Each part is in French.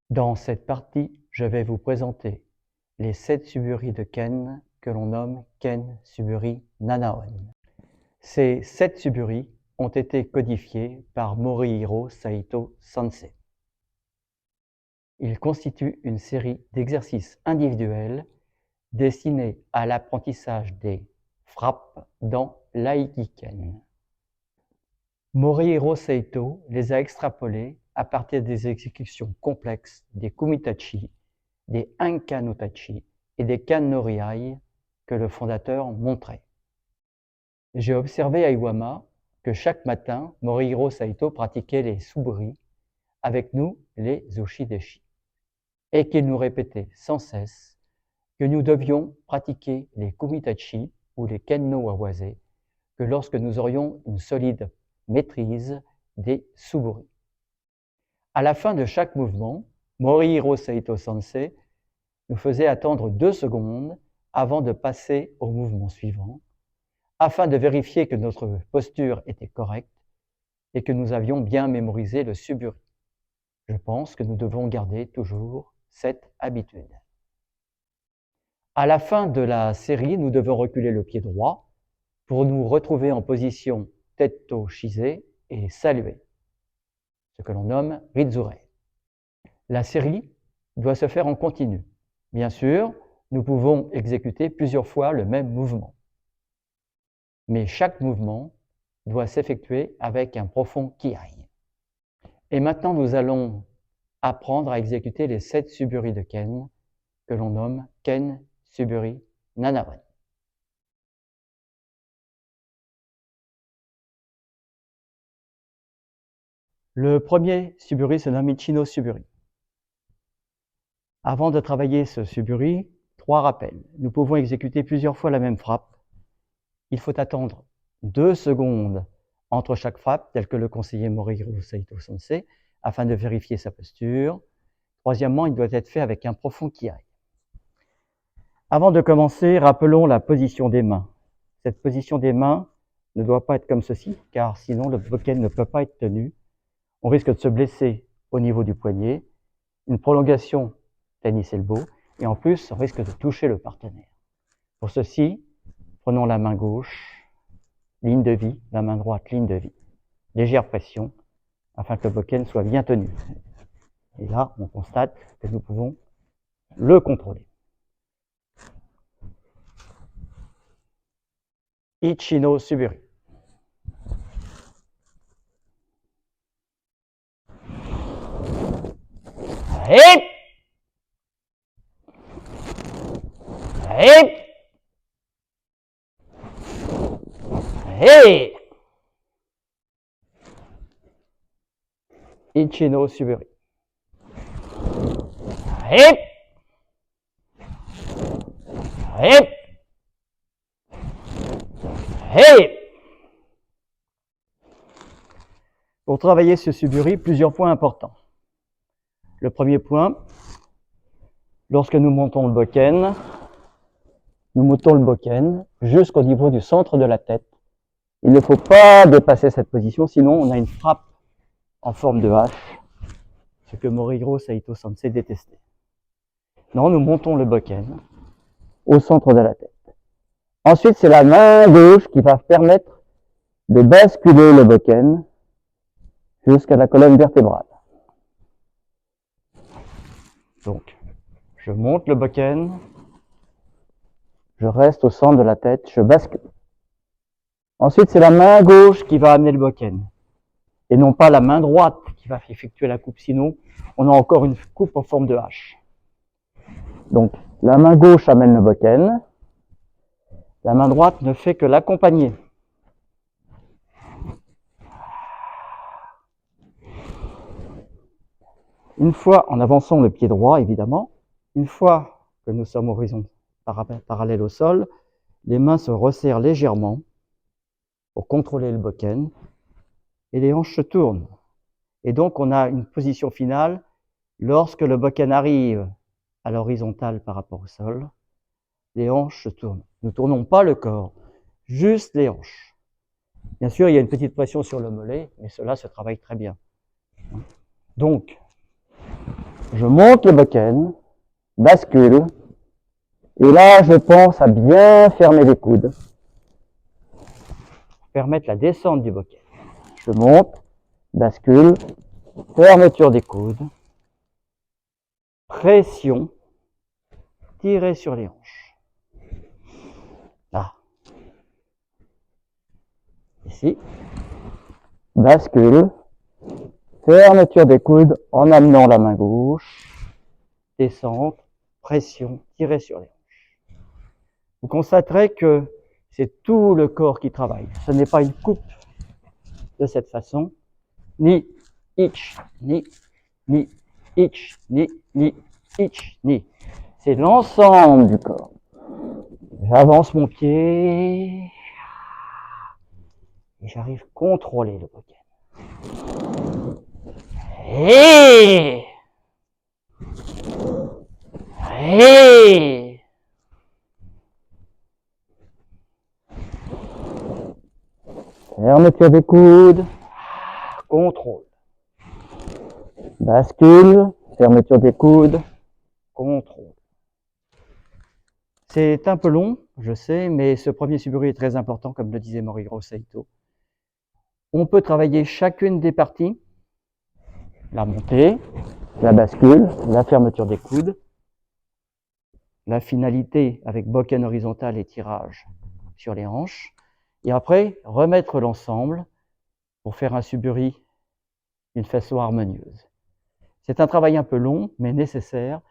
Dans cette partie, je vais vous présenter les 7 suburi de Ken que l'on nomme Ken Suburi Nanaon. Ces 7 suburi ont été codifiés par Morihiro Saito Sensei. Ils constituent une série d'exercices individuels destinés à l'apprentissage des frappes dans l'Aikiken. Morihiro Saito les a extrapolés à partir des exécutions complexes des Kumitachi, des Anka no Tachi et des Kan no Riai que le fondateur montrait. J'ai observé à Iwama que chaque matin, Morihiro Saito pratiquait les suburi, avec nous les Ushi-deshi, et qu'il nous répétait sans cesse que nous devions pratiquer les Kumitachi ou les Ken no Wawase que lorsque nous aurions une solide maîtrise des suburi. À la fin de chaque mouvement, Morihiro Saito Sensei nous faisait attendre 2 secondes avant de passer au mouvement suivant, afin de vérifier que notre posture était correcte et que nous avions bien mémorisé le suburi. Je pense que nous devons garder toujours cette habitude. À la fin de la série, nous devons reculer le pied droit pour nous retrouver en position Tetto Shise et saluer, ce que l'on nomme Rizure. La série doit se faire en continu. Bien sûr, nous pouvons exécuter plusieurs fois le même mouvement. Mais chaque mouvement doit s'effectuer avec un profond kiai. Et maintenant, nous allons apprendre à exécuter les 7 suburi de Ken, que l'on nomme Ken Suburi Nanaon. Le premier suburi se nomme Ichino Suburi. Avant de travailler ce suburi, 3 rappels. Nous pouvons exécuter plusieurs fois la même frappe. Il faut attendre 2 secondes entre chaque frappe, tel que le conseillait Morihiro Saito Sensei, afin de vérifier sa posture. Troisièmement, il doit être fait avec un profond kiai. Avant de commencer, rappelons la position des mains. Cette position des mains ne doit pas être comme ceci, car sinon le bokken ne peut pas être tenu. On risque de se blesser au niveau du poignet, une prolongation tennis elbow, et en plus, on risque de toucher le partenaire. Pour ceci, prenons la main gauche, ligne de vie, la main droite, ligne de vie. Légère pression, afin que le bokken soit bien tenu. Et là, on constate que nous pouvons le contrôler. Ichino Suburi. Hip! Hip! Hip! Ichino Suburi. Hip! Hip! Hip! Pour travailler ce suburi, plusieurs points importants. Le premier point, lorsque nous montons le bokken, nous montons le bokken jusqu'au niveau du centre de la tête. Il ne faut pas dépasser cette position, sinon on a une frappe en forme de hache, ce que Morihiro Saito Sensei détestait. Non, nous montons le bokken au centre de la tête. Ensuite, c'est la main gauche qui va permettre de basculer le bokken jusqu'à la colonne vertébrale. Donc, je monte le bokken, je reste au centre de la tête, je bascule. Ensuite, c'est la main gauche qui va amener le bokken, et non pas la main droite qui va effectuer la coupe, sinon on a encore une coupe en forme de hache. Donc, la main gauche amène le bokken, la main droite ne fait que l'accompagner. Une fois, en avançant le pied droit, évidemment, une fois que nous sommes horizon parallèle au sol, les mains se resserrent légèrement pour contrôler le bokken et les hanches se tournent. Et donc, on a une position finale lorsque le bokken arrive à l'horizontale par rapport au sol, les hanches se tournent. Nous ne tournons pas le corps, juste les hanches. Bien sûr, il y a une petite pression sur le mollet, mais cela se travaille très bien. Donc, Je monte le bokken, bascule, et là je pense à bien fermer les coudes, permettre la descente du bokken. Je monte, bascule, fermeture des coudes, pression, tirer sur les hanches. Là. Ici. Bascule, fermeture des coudes en amenant la main gauche, descente, pression, tirer sur les hanches. Vous constaterez que c'est tout le corps qui travaille. Ce n'est pas une coupe de cette façon, ni hitch, ni hitch, ni hitch, ni. C'est l'ensemble du corps. J'avance mon pied et j'arrive à contrôler le bokken. Hey! Hey! Fermeture des coudes, contrôle. Bascule, fermeture des coudes, contrôle. C'est un peu long, je sais, mais ce premier suburi est très important, comme le disait Morihiro Saito. On peut travailler chacune des parties, la montée, la bascule, la fermeture des coudes, la finalité avec bokken horizontal et tirage sur les hanches, et après remettre l'ensemble pour faire un suburi d'une façon harmonieuse. C'est un travail un peu long, mais nécessaire,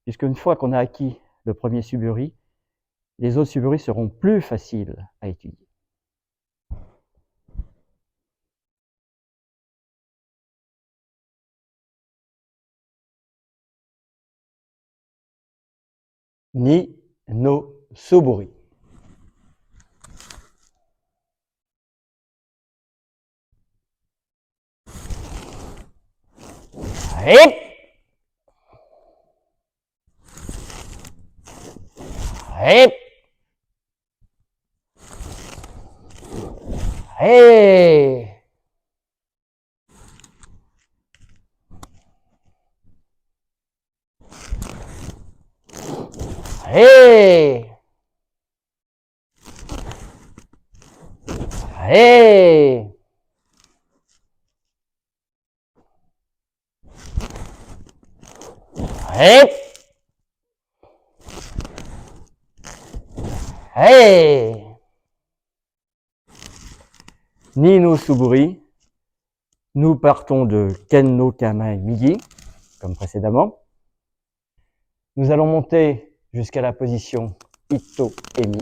puisque une fois qu'on a acquis le premier suburi, les autres suburis seront plus faciles à étudier. Ni no suburi. Hip! Hip! Hey! Hey! Hey! Hip! Hey! Ni no suburi. Nous partons de Ken no Kame Migi, comme précédemment. Nous allons monter jusqu'à la position Ito Emi.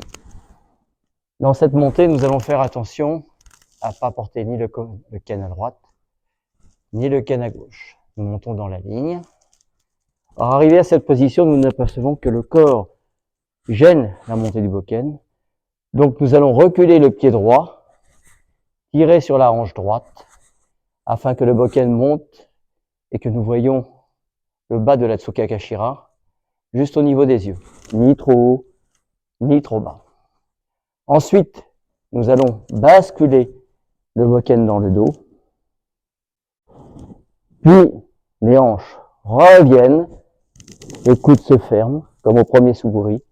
Dans cette montée, nous allons faire attention à ne pas porter ni le ken à droite, ni le ken à gauche. Nous montons dans la ligne. Alors, arrivé à cette position, nous n'apercevons que le corps gêne la montée du bokken. Donc, nous allons reculer le pied droit, tirer sur la hanche droite, afin que le bokken monte et que nous voyons le bas de la Tsukakashira juste au niveau des yeux. Ni trop haut, ni trop bas. Ensuite, nous allons basculer le bokken dans le dos. Puis, les hanches reviennent, les coudes se ferment, comme au premier suburi.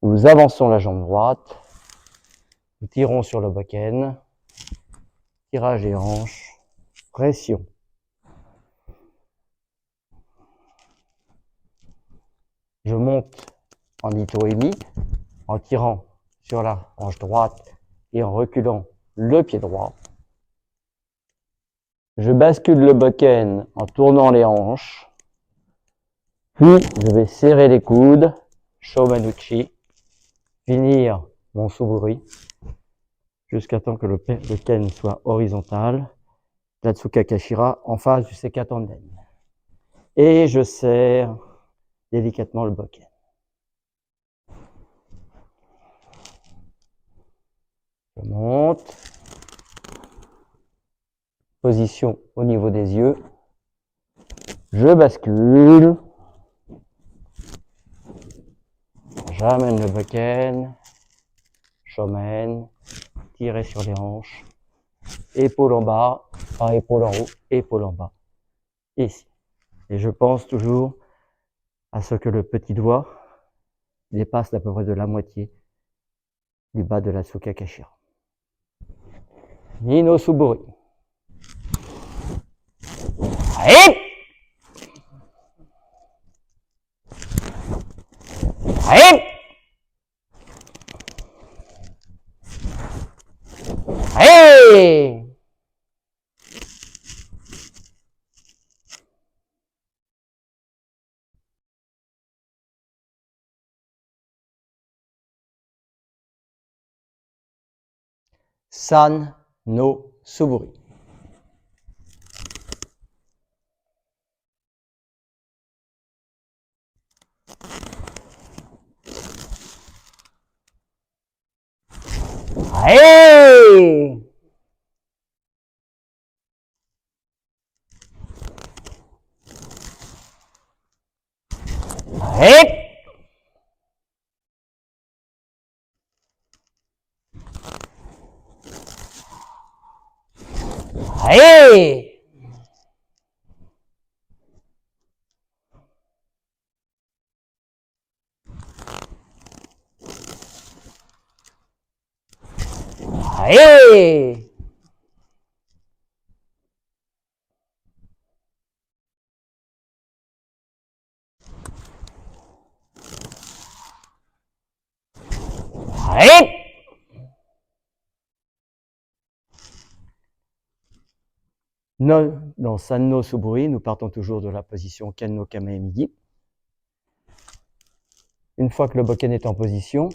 Nous avançons la jambe droite, nous tirons sur le bokken, tirage des hanches, pression. Je monte en ito-emi, en tirant sur la hanche droite et en reculant le pied droit. Je bascule le bokken en tournant les hanches. Puis, je vais serrer les coudes, Shomanuchi, finir mon suburi, jusqu'à temps que le ken soit horizontal, la Tsukakashira en face du Sekatanden. Et je serre délicatement le bokken. Je monte. Position au niveau des yeux. Je bascule. J'amène le bokken. Shomen. Tirer sur les hanches. Épaule en bas. Pas épaule en haut. Épaule en bas. Ici. Et je pense toujours à ce que le petit doigt dépasse à peu près de la moitié du bas de la Tsuka Kashira. Ni no Suburi. Allez! Allez! Allez! San no Suburi. Allez! Allez! Allez! Allez! Allez! Dans San no Suburi, nous partons toujours de la position Ken no Kame Migi. Une fois que le bokken est en position,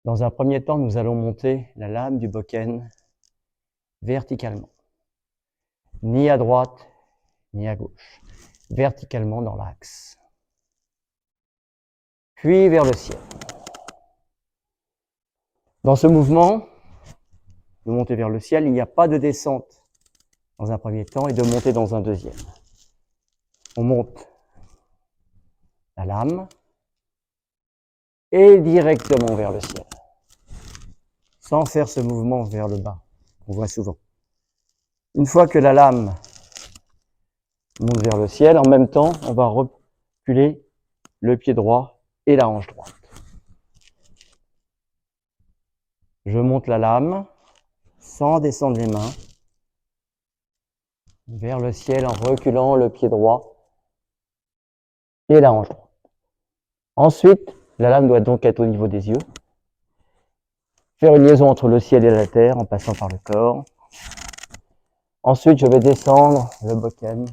dans un premier temps, nous allons monter la lame du bokken verticalement. Ni à droite, ni à gauche. Verticalement dans l'axe. Puis vers le ciel. Dans ce mouvement de monter vers le ciel, il n'y a pas de descente dans un premier temps et de monter dans un deuxième. On monte la lame et directement vers le ciel, sans faire ce mouvement vers le bas, qu'on voit souvent. Une fois que la lame monte vers le ciel, en même temps, on va reculer le pied droit et la hanche droite. Je monte la lame sans descendre les mains vers le ciel en reculant le pied droit et la hanche droite. Ensuite, la lame doit donc être au niveau des yeux. Faire une liaison entre le ciel et la terre en passant par le corps. Ensuite, je vais descendre le bokken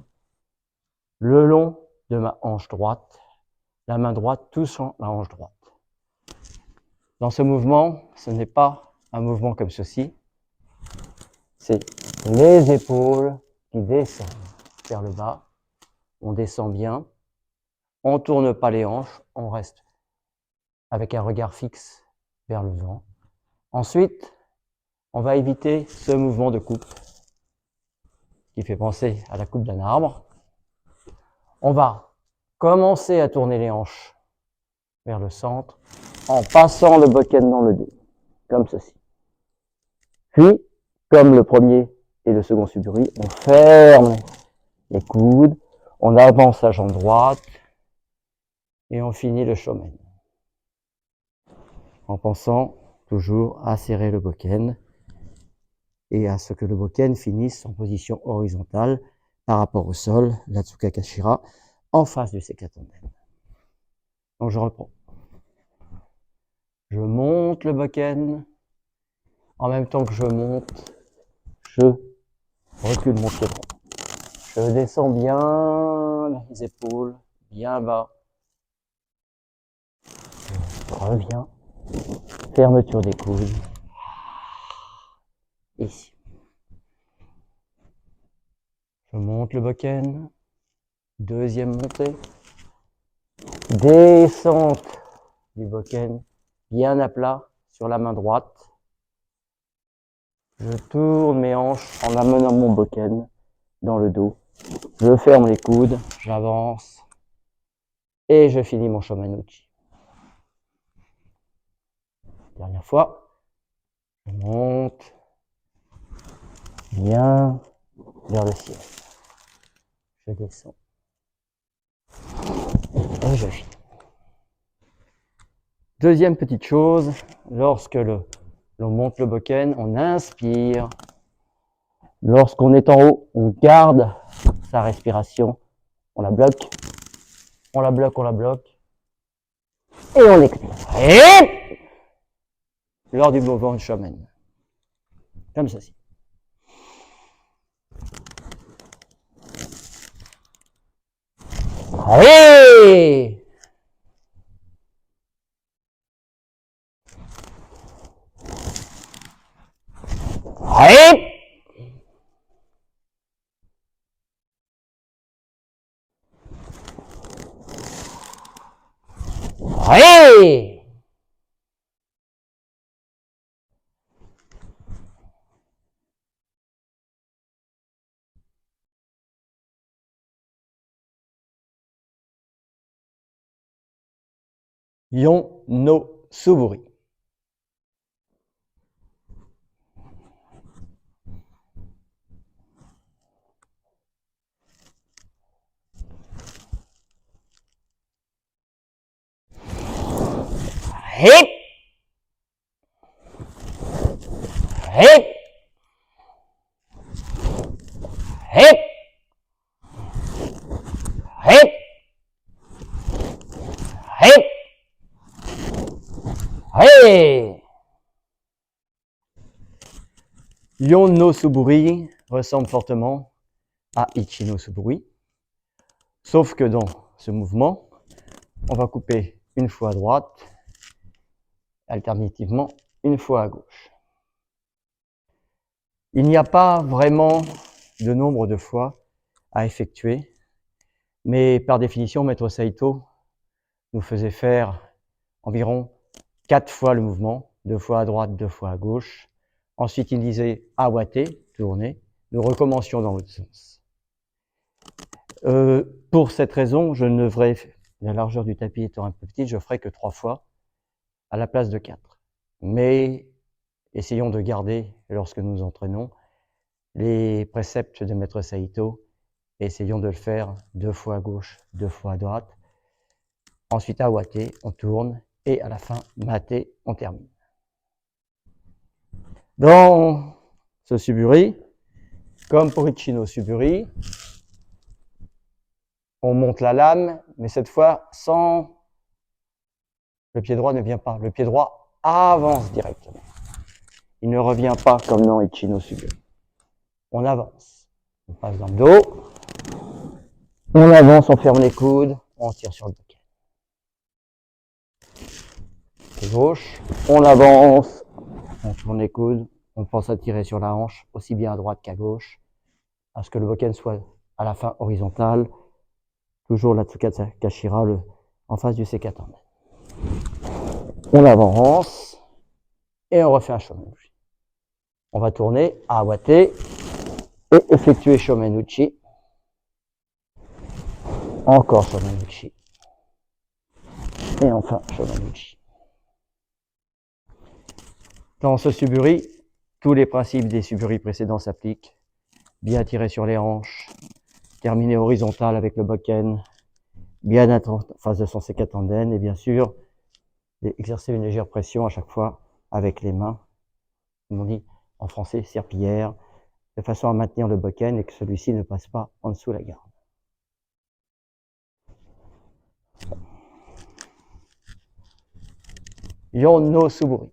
le long de ma hanche droite, la main droite touchant la hanche droite. Dans ce mouvement, ce n'est pas un mouvement comme ceci, c'est les épaules qui descendent vers le bas, on descend bien, on ne tourne pas les hanches, on reste avec un regard fixe vers le vent. Ensuite, on va éviter ce mouvement de coupe qui fait penser à la coupe d'un arbre. On va commencer à tourner les hanches vers le centre en passant le bokken dans le dos, comme ceci. Puis, comme le premier et le second suburi, on ferme les coudes, on avance la jambe droite et on finit le shomen. En pensant toujours à serrer le bokken et à ce que le bokken finisse en position horizontale par rapport au sol, la Tsuka Kashira, en face du Sekatanden. Donc je reprends. Je monte le bokken. En même temps que je monte, je recule mon pied droit. Je descends bien les épaules, bien bas. Je reviens. Fermeture des coudes. Ici. Je monte le bokken. Deuxième montée. Descente du bokken, bien à plat sur la main droite. Je tourne mes hanches en amenant mon bokken dans le dos. Je ferme les coudes, j'avance et je finis mon shomen-uchi. Dernière fois. Je monte bien vers le ciel. Je descends je finis. Deuxième petite chose, lorsque l'on monte le bokken, on inspire. Lorsqu'on est en haut, on garde sa respiration. On la bloque, on la bloque, on la bloque. Et on expire. Et lors du mouvement Shomen. Comme ceci. Allez! Allez! Allez! Yon no Suburi. Hip! Hip! Hip! Hip! Hip! Hey! Yon no Suburi ressemble fortement à Ichi no Suburi, sauf que dans ce mouvement, on va couper une fois à droite, alternativement une fois à gauche. Il n'y a pas vraiment de nombre de fois à effectuer, mais par définition, Maître Saito nous faisait faire environ 4 fois le mouvement, 2 fois à droite, 2 fois à gauche. Ensuite, il disait awate, tourner, nous recommencions dans l'autre sens. Pour cette raison, je ne ferai, la largeur du tapis étant un peu petite, je ferai que 3 fois à la place de 4. Mais essayons de garder, lorsque nous entraînons, les préceptes de Maître Saito. Essayons de le faire 2 fois à gauche, 2 fois à droite. Ensuite, awate, on tourne. Et à la fin, mate, on termine. Dans ce Suburi, comme pour Ichi no Suburi, on monte la lame, mais cette fois sans... Le pied droit ne vient pas. Le pied droit avance directement. Il ne revient pas comme dans Ichi no Suburi. On avance. On passe dans le dos. On avance, on ferme les coudes. On tire sur le bokken. Pied gauche. On avance. On tourne les coudes. On pense à tirer sur la hanche, aussi bien à droite qu'à gauche, à ce que le bokken soit à la fin horizontal. Toujours la Tsukasa Kashira en face du Sekatanden. On avance et on refait un Shomenuchi. On va tourner à Awate et effectuer Shomenuchi. Encore Shomenuchi. Et enfin Shomenuchi. Dans ce Suburi, tous les principes des Suburi précédents s'appliquent. Bien tirer sur les hanches, terminer horizontal avec le bokken, bien être en face de son Sekatanden et bien sûr exercer une légère pression à chaque fois avec les mains, comme on dit en français, serpillière, de façon à maintenir le bokken et que celui-ci ne passe pas en dessous de la garde. Yon no Suburi.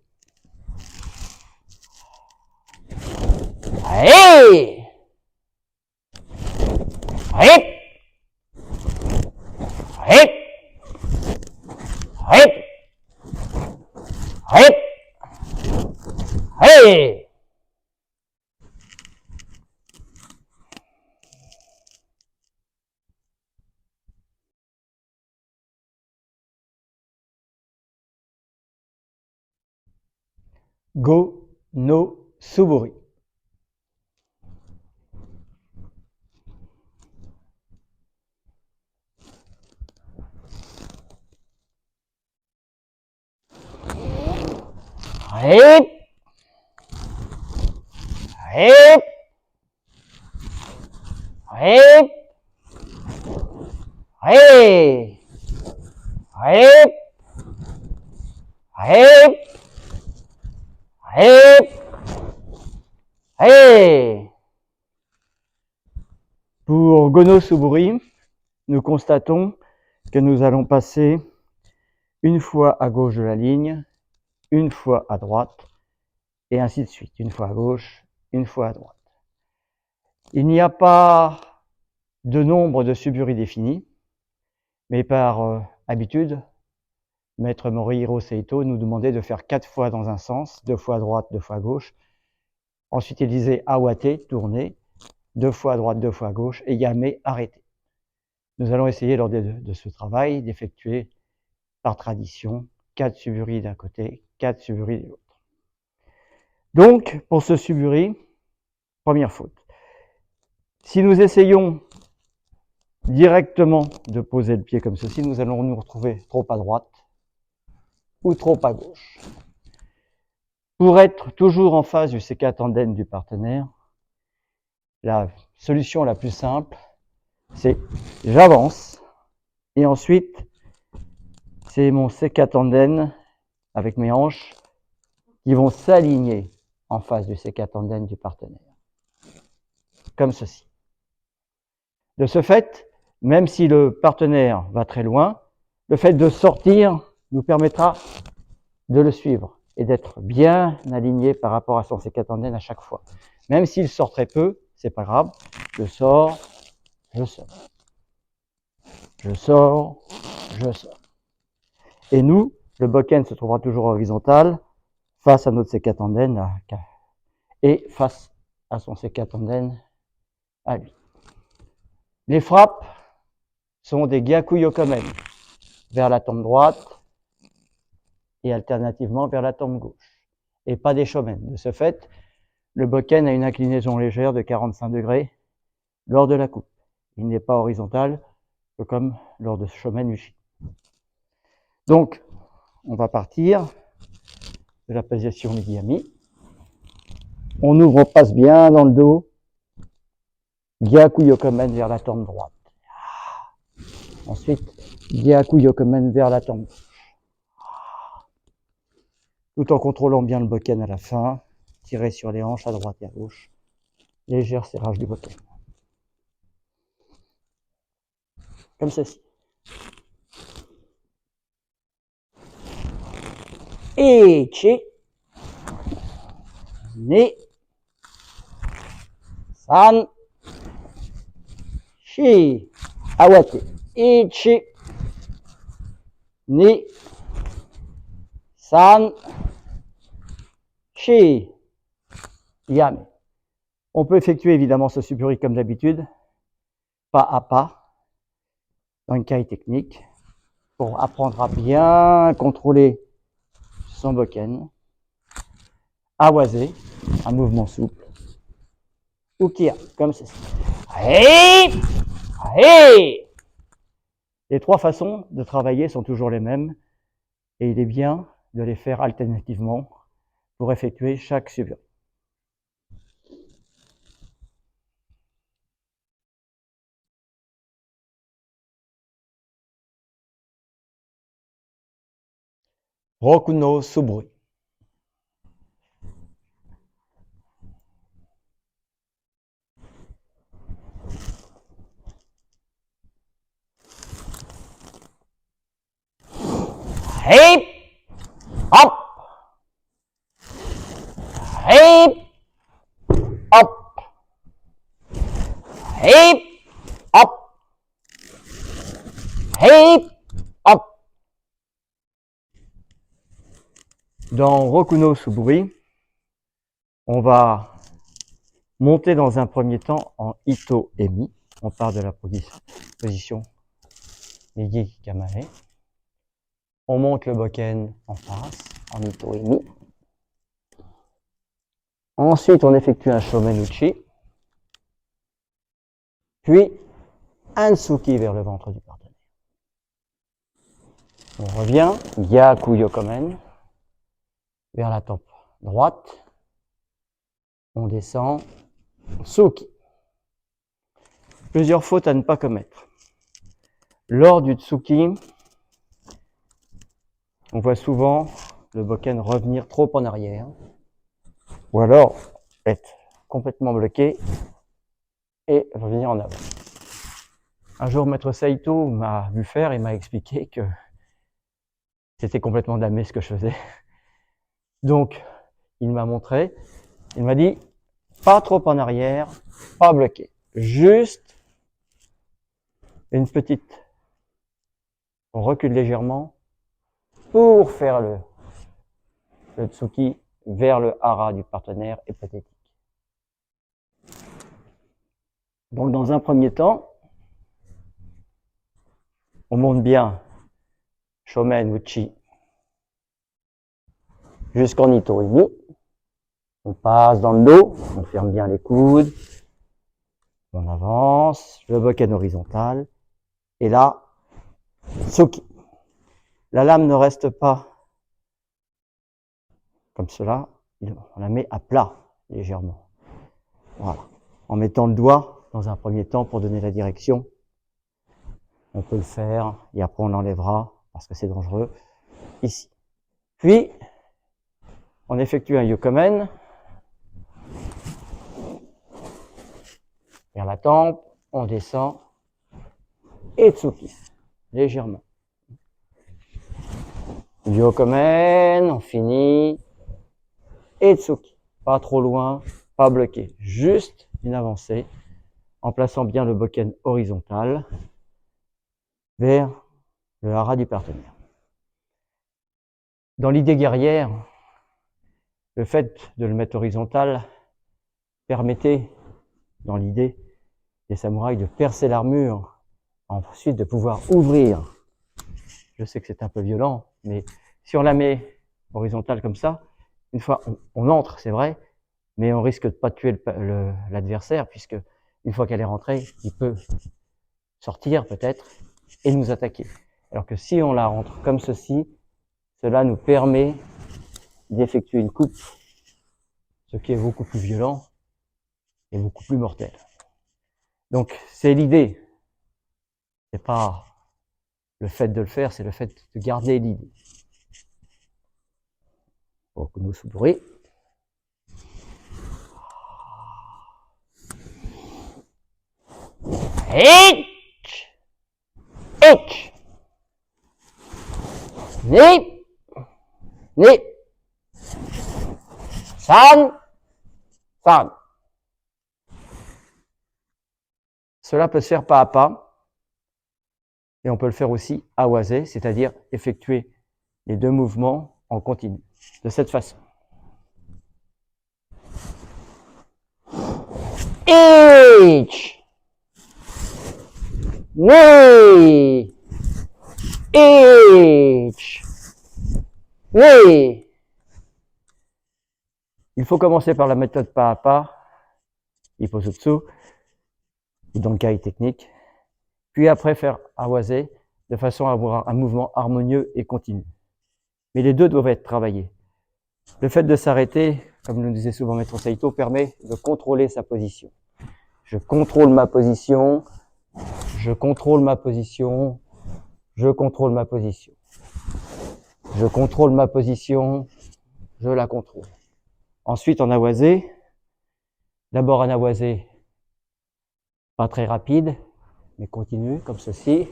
Hey! Hey! Hey! Hey! Hey! Hey! Go no Suburi. Hip, hip, hip, hey. Hip, hip, hip, hip. Pour Gono Suburi, nous constatons que nous allons passer une fois à gauche de la ligne, une fois à droite, et ainsi de suite. Une fois à gauche, une fois à droite. Il n'y a pas de nombre de Suburi défini, mais par habitude, Maître Morihiro Seito nous demandait de faire 4 fois dans un sens, 2 fois à droite, 2 fois à gauche. Ensuite, il disait Awate, tourner, 2 fois à droite, 2 fois à gauche, et Yame, arrêter. Nous allons essayer lors de ce travail d'effectuer par tradition 4 Suburi d'un côté, 4 Suburi de l'autre. Donc, pour ce Suburi, première faute. Si nous essayons directement de poser le pied comme ceci, nous allons nous retrouver trop à droite ou trop à gauche. Pour être toujours en face du sekatanden du partenaire, la solution la plus simple, c'est j'avance et ensuite c'est mon sekatanden avec mes hanches qui vont s'aligner en face du sekatanden du partenaire. Comme ceci. De ce fait, même si le partenaire va très loin, le fait de sortir nous permettra de le suivre et d'être bien aligné par rapport à son sekatanden à chaque fois. Même s'il sort très peu, c'est pas grave, je sors, je sors. Je sors, je sors. Et nous, le bokken se trouvera toujours horizontal face à notre sekatanden et face à son sekatanden à lui. Les frappes sont des gyaku yokomen vers la tempe droite et alternativement vers la tempe gauche et pas des shomen. De ce fait, le bokken a une inclinaison légère de 45 degrés lors de la coupe. Il n'est pas horizontal comme lors de shomen uchi. Donc, on va partir de la position Midiyami. On ouvre, on passe bien dans le dos. Gyaku yokomen vers la tempe droite. Ensuite, Gyaku yokomen vers la tempe gauche. Tout en contrôlant bien le bokken à la fin. Tirer sur les hanches à droite et à gauche. Légère serrage du bokken. Comme ceci. Ichi, ni, san, shi, awate. Ichi, ni, san, shi, yame. On peut effectuer évidemment ce suburi comme d'habitude, pas à pas, dans une caille technique, pour apprendre à bien contrôler son bokken. Awase, un mouvement souple. Ukiya, comme ceci. Hey, hey. Les 3 façons de travailler sont toujours les mêmes et il est bien de les faire alternativement pour effectuer chaque suburi. Roku no Suburi. Hip, hop, hip, hop, hip, hop, hip, hop. Dans Roku no Suburi, on va monter dans un premier temps en Ito Emi. On part de la position Migi Kamae. On monte le bokken en face, en Ito Emi. Ensuite, on effectue un shomen uchi. Puis, un tsuki vers le ventre du partenaire. On revient, Gyaku yokomen, vers la tempe droite. On descend, tsuki. Plusieurs fautes à ne pas commettre. Lors du tsuki, on voit souvent le bokken revenir trop en arrière, ou alors être complètement bloqué et revenir en avant. Un jour, Maître Saito m'a vu faire et m'a expliqué que c'était complètement damné ce que je faisais. Donc, il m'a montré, il m'a dit, pas trop en arrière, pas bloqué, juste une petite, on recule légèrement pour faire le tsuki vers le hara du partenaire hypothétique. Donc, dans un premier temps, on monte bien Shomen Uchi jusqu'en Itorimi. On passe dans le dos, on ferme bien les coudes, on avance, le bokken horizontal, et là, Tsuki. La lame ne reste pas comme cela, on la met à plat, légèrement. Voilà. En mettant le doigt, dans un premier temps, pour donner la direction. On peut le faire, et après on l'enlèvera, parce que c'est dangereux, ici. Puis, on effectue un yokomen, vers la tempe, on descend, et Tsuki, légèrement. Yokomen, on finit, et Tsuki. Pas trop loin, pas bloqué, juste une avancée, en plaçant bien le bokken horizontal vers le hara du partenaire. Dans l'idée guerrière, le fait de le mettre horizontal permettait, dans l'idée des samouraïs, de percer l'armure, ensuite de pouvoir ouvrir. Je sais que c'est un peu violent, mais si on la met horizontale comme ça, une fois on entre, c'est vrai, mais on risque de pas tuer l'adversaire, puisque une fois qu'elle est rentrée, il peut sortir peut-être et nous attaquer. Alors que si on la rentre comme ceci, cela nous permet d'effectuer une coupe, ce qui est beaucoup plus violent et beaucoup plus mortel. Donc c'est l'idée, c'est pas le fait de le faire, c'est le fait de garder l'idée. Okuno Suburi. Ich! Ich! Ni! Ni! San! San! Cela peut se faire pas à pas, et on peut le faire aussi awase, c'est-à-dire effectuer les deux mouvements en continu, de cette façon. Ich! Ni! Ich! Ni! Il faut commencer par la méthode pas à pas, Ippozutsu, ou Dankai technique, puis après faire awase, de façon à avoir un mouvement harmonieux et continu. Mais les deux doivent être travaillés. Le fait de s'arrêter, comme le disait souvent Maître Saito, permet de contrôler sa position. Je contrôle ma position, je contrôle ma position, je contrôle ma position. Je contrôle ma position, je la contrôle. Ensuite, en awase, d'abord en awase, pas très rapide, mais continue, comme ceci.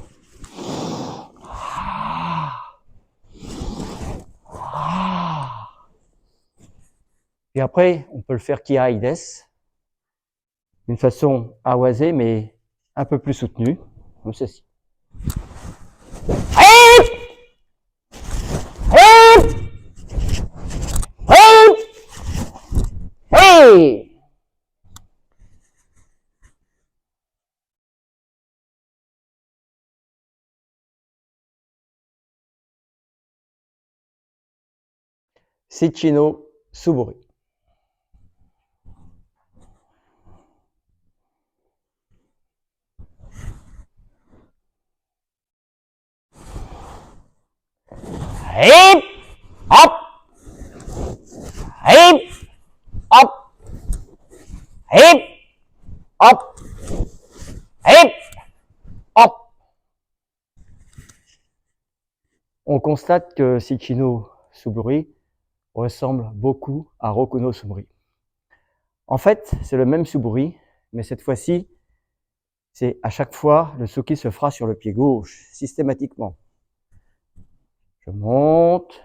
Puis après, on peut le faire kiaides, d'une façon awase, mais un peu plus soutenue, comme ceci. Shichino Suburi. Hip, hop, hip, hop, hip, hop, hip, hop. on constate que Shichino Suburi ressemble beaucoup à Rokuno Suburi. En fait, c'est le même Suburi, mais cette fois-ci, c'est à chaque fois, le Tsuki se fera sur le pied gauche, systématiquement. Je monte,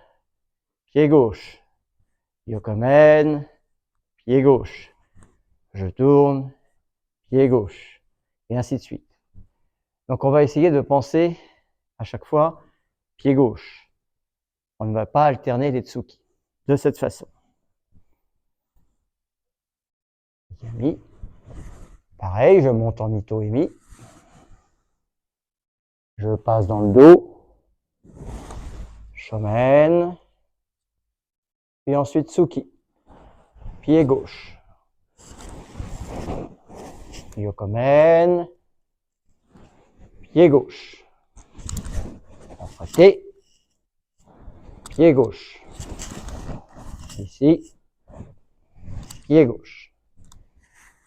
pied gauche. Yokomen, pied gauche. Je tourne, pied gauche. Et ainsi de suite. Donc on va essayer de penser à chaque fois pied gauche. On ne va pas alterner les Tsuki de cette façon. Yami. Pareil, je monte en Ito-Emi. Je passe dans le dos. Shomen. Puis ensuite Tsuki. Pied gauche. Yokomen. Pied gauche. Après pied gauche. Ici, pied gauche.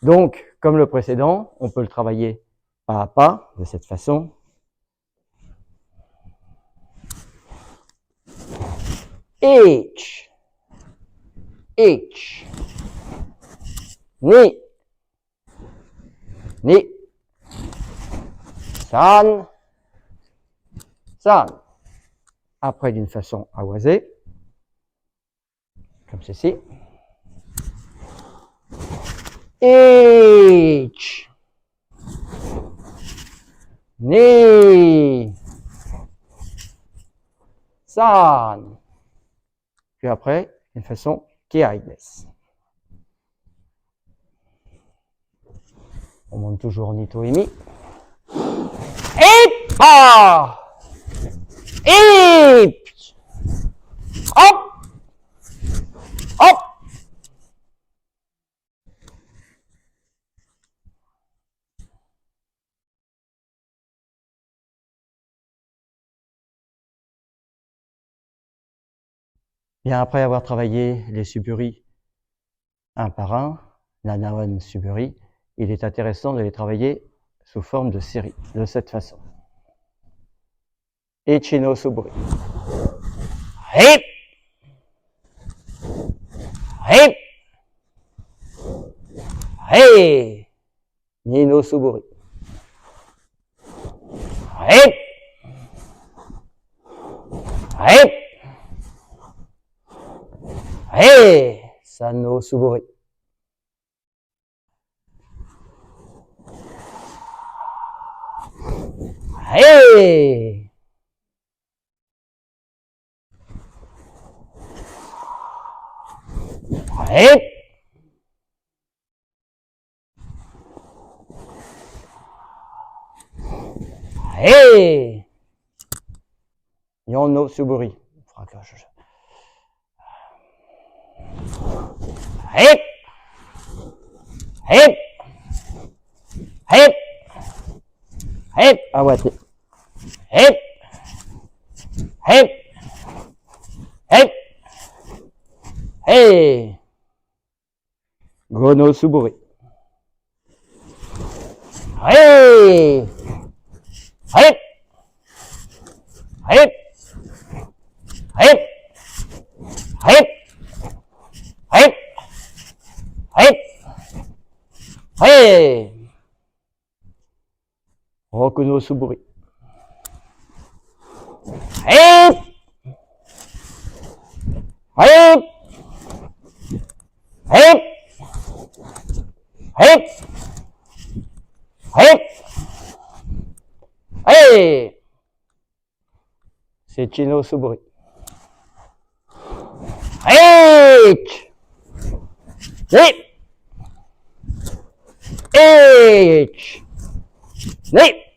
Donc, comme le précédent, on peut le travailler pas à pas, de cette façon. H, H, ni, ni, san, san. Après, d'une façon awasée, comme ceci. H, ni, san. Puis après, d'une façon kiaides. On monte toujours en Ito-Emi. Et pas! Et hop! Hop! Bien après avoir travaillé les Suburi un par un, la Naon Suburi, il est intéressant de les travailler sous forme de série, de cette façon. Ichino Suburi. Hip! Hip! Hey! Nino Suburi. Hip! Hip! Hey! Sano Suburi. Hey! Hip! Hey! Yono Suburi. Hip! Hip! Hip! Hip! Awate. Hip! Hip! Hip! Hey! Gono Suburi. Hey! Hip! Hip! Hip! Hip! Hip! Hip! Hey! Rokuno Suburi. Hip! Hip! Hip! Hip! Hip! Hey! C'est Chino Suburi. H! Hip! H! Hip!